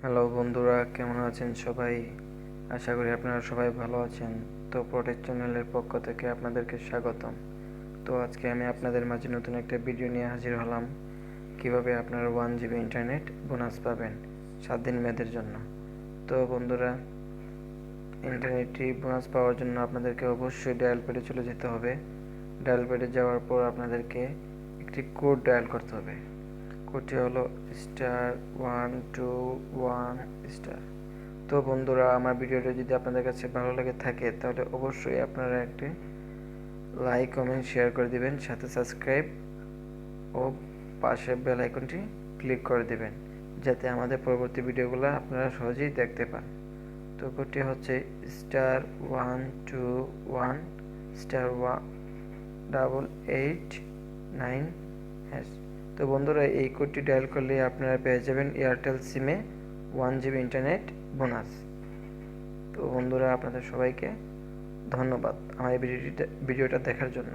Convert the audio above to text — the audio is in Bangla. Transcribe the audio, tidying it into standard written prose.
হ্যালো বন্ধুরা, কেমন আছেন সবাই? আশা করি আপনারা সবাই ভালো আছেন। তো প্রোটেক্ট চ্যানেলের পক্ষ থেকে আপনাদেরকে স্বাগতম। তো আজকে আমি আপনাদের মাঝে নতুন একটা ভিডিও নিয়ে হাজির হলাম, কিভাবে আপনারা 1 GB ইন্টারনেট বোনাস পাবেন 7 দিন মেয়াদের জন্য। তো বন্ধুরা, ইন্টারনেটটি বোনাস পাওয়ার জন্য আপনাদেরকে অবশ্যই ডায়াল প্যাডে চলে যেতে হবে। ডায়াল প্যাডে যাওয়ার পর আপনাদেরকে একটি কোড ডায়াল করতে হবে। কোডটি হলো *121#। তো বন্ধুরা, আমার ভিডিওটা যদি আপনাদের কাছে ভালো লেগে থাকে তাহলে অবশ্যই আপনারা একটি লাইক, কমেন্ট, শেয়ার করে দিবেন, সাথে সাবস্ক্রাইব ও পাশে বেল আইকনটি ক্লিক করে দিবেন, যাতে আমাদের পরবর্তী ভিডিওগুলো আপনারা সহজেই দেখতে পান। তো কোডটি হচ্ছে *121*18889#। তো বন্ধুরা, এই কোডটি ডায়াল করলে আপনারা পেয়ে যাবেন এয়ারটেল সিমে 1 GB ইন্টারনেট বোনাস। তো বন্ধুরা, আপনাদের সবাইকে ধন্যবাদ আমার এই ভিডিওটা দেখার জন্য।